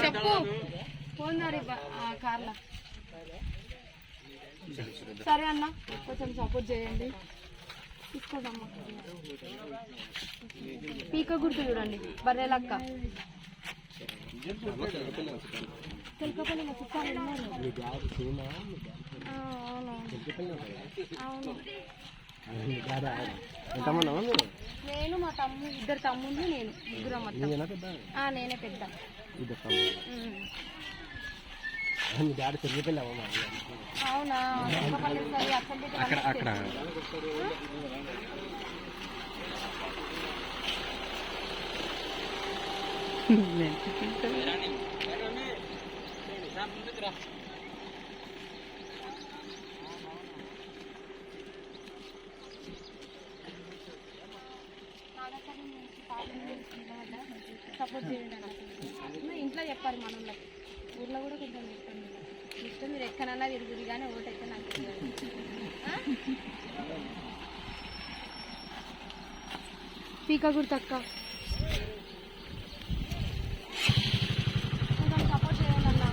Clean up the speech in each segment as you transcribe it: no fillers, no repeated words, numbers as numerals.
చెప్పు పోందారి కార్లా. సరే అన్న కొంచెం సపోర్ట్ చేయండి. తీసుకోదమ్మా. పీక గుర్తు చూడండి, బర్రెలక్క. నేను మా తమ్ముడు, ఇద్దరు తమ్ముళ్ళు, నేను ముగ్గురం మొత్తం. నేనే పెద్ద. అవునా? సపోర్ట్ చేయండి. ఇంట్లో చెప్పారు మనలో, ఊర్లో కూడా కొంచెం చెప్పండి. ఇష్టం మీరు ఎక్కడన్నా తిరుగుతుంది కానీ ఓటు అయితే నాకు పీక గుర్తక్క. కొంచెం సపోర్ట్ చేయండి అన్న.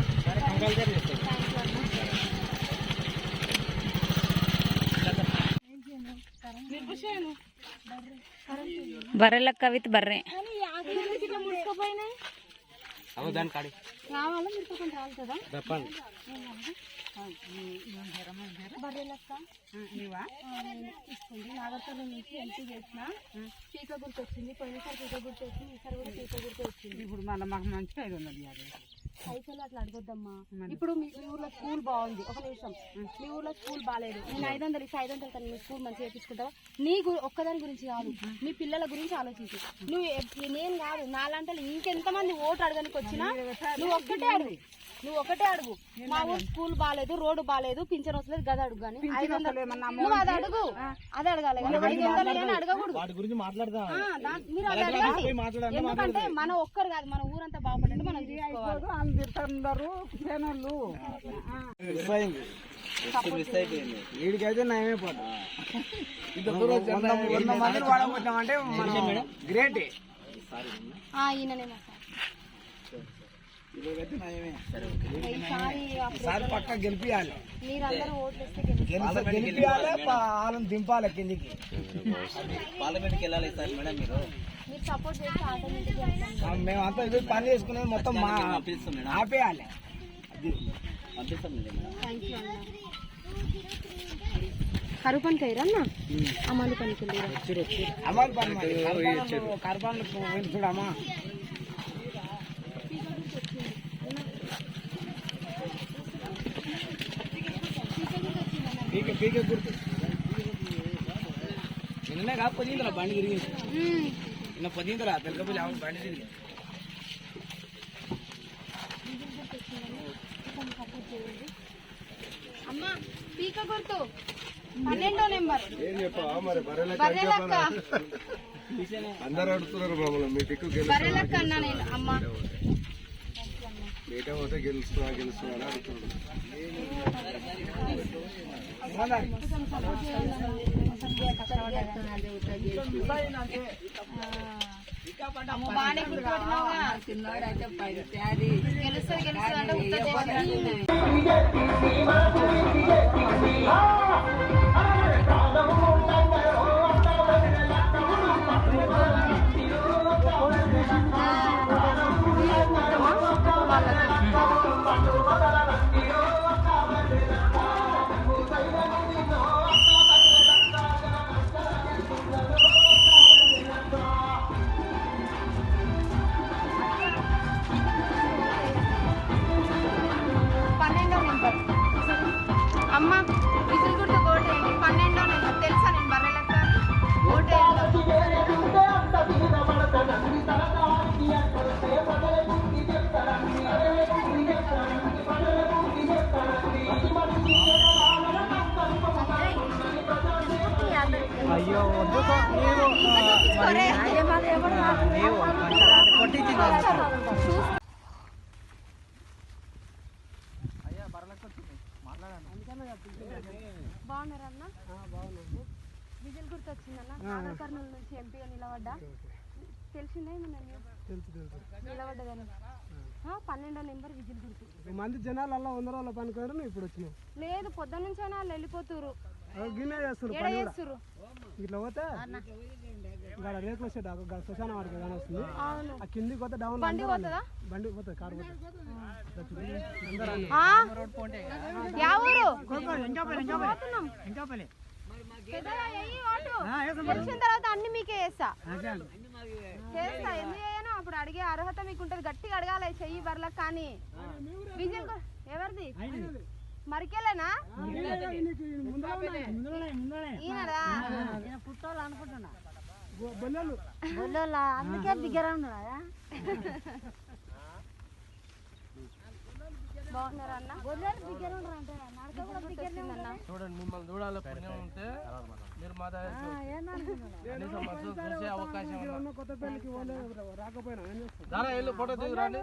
బర్రెలక్క విత్ బర్రె రావాలా మీరు కొంచెం రాలుతుందా? బర్రెలక్క ఇస్తుంది. నాగర్కర్నూలు నుంచి ఎంపీ చేసిన పీక గుర్తు వచ్చింది. పోయినసారి పీక గుర్తు వచ్చింది, ఈసారి కూడా పీక గుర్తు వచ్చింది. ఇప్పుడు మళ్ళీ మాకు మంచి 500 పైసలు అట్లా అడగొద్దమ్మా. ఇప్పుడు మీ ఊర్లో స్కూల్ బాగుంది, ఒక నిమిషం. మీ ఊర్లో స్కూల్ బాగాలేదు, నేను 500 ఇస్తే 500 తను మీ స్కూల్ మంచిగా చేపించుకుంటావా? నీ ఒక్కదాని గురించి కాదు, మీ పిల్లల గురించి ఆలోచించు. నువ్వు నేను కాదు, నాలాంటి ఇంకెంతమంది ఓటు అడగడానికి వచ్చినా నువ్వు ఒక్కటే అడుగు. మా ఊరు స్కూల్ బాగాలేదు, రోడ్డు బాగాలేదు, పింఛన్ వస్తలేదు, గది అడుగు. కానీ 500 నువ్వు అది అడుగు, అది అడగాలి. 500 అడగకూడదు. మీరు అది అడగండి. ఎందుకంటే మన ఒక్కరు కాదు, మన ఊరంతా బాగుపడండి. మనం వీడికైతే నయమైపోతా. 100 మందిని వాడబోతామంటే గ్రేట్. ఈయననే ఈసారి పక్క గెలిపియాలి. మీరందరూ ఓట్లు వేస్తే గెలిపియాలి, వాళ్ళని దింపాలి కిందికి. పార్లమెంట్కి వెళ్ళాలి సార్ మేడం. మీరు సపోర్ట్ చేస్తే ఆటోమేటిక్ మేమంతా ఇది పని చేసుకునేది మొత్తం ఆపేయాలి. థ్యాంక్ యూ అన్న. కరువు పనికి అయ్యారన్న, అమ్మాలి పనికి అమ్మాలి పని కరపాలకు చూడమ్మా. పీకే గుర్తు నిన్ననే కాదు, 10 బండి తిరిగింది. నిన్న 10 తెలకపోతే బండి తిరిగి. అమ్మా పీక గుర్తు 12వ నెంబర్. బర్రెలక్క అందరు అడుగుతున్నారు మమ్మల్ని, మీ టిక్కు బర్రెలక్క అన్నా నేను. అమ్మ లేకపోతే గెలుస్తున్నా అని అడుగుతున్నాడు. బాగానే గుర్తుపట్టినావుగా. గెలుస్తుంది అంటే ఉత్తర అమ్మ విజిల్ గుర్తు ఓటేయండి. 12వ నెంబర్ తెలుసా? నేను బర్రెలక్క ఓటేయండి. అయ్యో కొట్టించి బాగున్నారా అన్న? విజిల్ గుర్తు వచ్చిందన్న. నాగర్కర్నూలు నుంచి ఎంపీగా నిలబడ్డా. తెలిసిందే ఏమన్నా న్యూస్? నిలబడ్డదని 12వ నెంబర్ విజిల్ గుర్తు. మంది జనాలు అలా 100 రోజుల పనుకోరు ఇప్పుడు వచ్చినావు. లేదు పొద్దున నుంచి అయినా వాళ్ళు వెళ్ళిపోతురు. గిన్నె చేస్తారు ఏడ చేస్తురు ఇట్లా పోతే ఇక్కడ రేకుల షెడ్ శ్మశానం వాడికి కానీ వస్తుంది. అవును ఆ కిందికి పోతే డౌన్ బండి పోతుందా? బండి పోతుంది, కారు పోతుంది. యా ఊరు? పోతున్నాం. పెద్దగా ఎయ్యి ఓటు. గెలిచిన తర్వాత అన్ని మీకే చేస్తా. చేస్తా ఎందుకు చేయను? అప్పుడు అడిగే అర్హత మీకు ఉంటది. గట్టిగా అడగాలి చెయ్యి బర్లకు. కానీ విజయ్ ఎవరిది? మరికెళ్ళనా ఈయనరా? పుట్టోళ్ళు అనుకుంటున్నా. బొల్లోళ్ళ అందుకే దగ్గర ఉన్నారా? బాగున్నారా అన్న? దగ్గర ఉన్నారా అంటే నడక కూడా దగ్గరనే ఉందన్న. చూడండి, మిమ్మల్ని చూడాలి పుణ్యం ఉంటే మీరు మా దగ్గర చూసే అవకాశం కొత్త పెళ్లికి రాకపోయినా ఫోటో దిగురండి.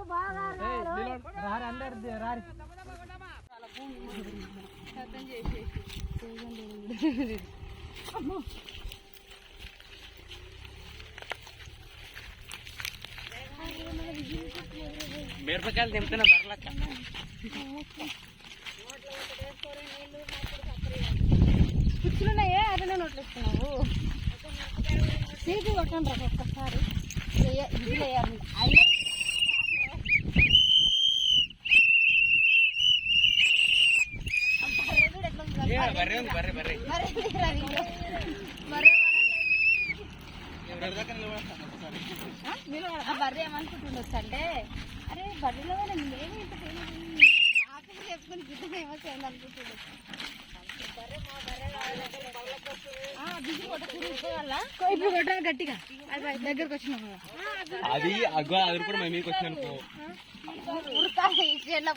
మిరపకాయలు తెంపుతున్నా బర్లక్క. పుచ్చులున్నాయే అదే నోట్లు ఇస్తున్నావు. సీటు కొట్టండి రా ఒక్కసారి. ఇది వేయాలి. బర్రె ఏమనుకుంటుండొచ్చు అంటే అరే బర్రెలో మేము నాకు చెప్పుకుని గిద్దమేమో చేయండి అనుకుంటుండొచ్చు. ఇప్పుడు కొట్టాలి గట్టిగా. దగ్గరకు వచ్చినాం అది అగ్గో అది కూడా మేము మీకు వచ్చిన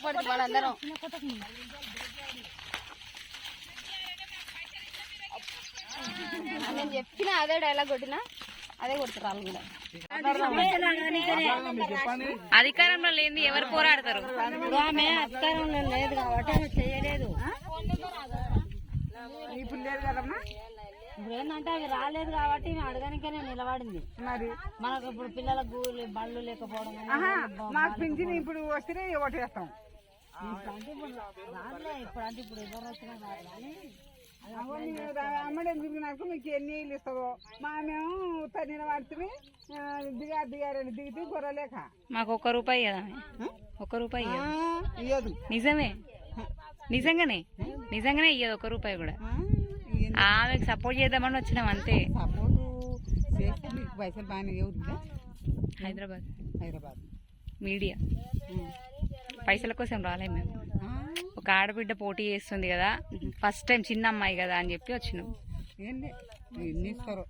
పడుతుంది వాళ్ళందరం. నేను చెప్పిన అదే డైలాగ్ కొట్టినా అదే కొడతారు వాళ్ళు కూడా. అధికారంలో లేని ఎవరు పోరాడతారు? ఆమె అధికారంలో లేదు కాబట్టి ఆమె చేయలేదు. ఇప్పుడు లేదు కదమ్మా. ఇప్పుడు ఏంటంటే అవి రాలేదు కాబట్టి అడగనికనే నిలబడింది. మరి మనకు ఇప్పుడు పిల్లలకు బళ్ళు లేకపోవడం మాకు పింఛన్ ఇప్పుడు వస్తేనే ఓటేస్తాం. రాలే ఇప్పుడు అంటే ఇప్పుడు ఎవరు వచ్చినా రాదు కానీ అమ్మడి ఎందుకు నాకు మీకు ఎన్ని ఇల్లు ఇస్తావో మేము తన పడుతుంది దిగారని దిగితే గొర్రెలేక మాకు ₹1 కదా, ₹1 ఇయ్యదు. నిజమే, నిజంగానే ఇయ్యదు ₹1 కూడా. ఆమెకు సపోర్ట్ చేద్దామని వచ్చినాం అంతే. సపోర్టు చేస్తే మీకు పైసలు బాగానే అవుతుందా? హైదరాబాద్ మీడియా పైసల కోసం రాలే మేము. ఒక ఆడబిడ్డ పోటీ చేస్తుంది కదా, ఫస్ట్ టైం చిన్న అమ్మాయి కదా అని చెప్పి వచ్చినాం. ఏంటి ఎన్ని ఇస్తారో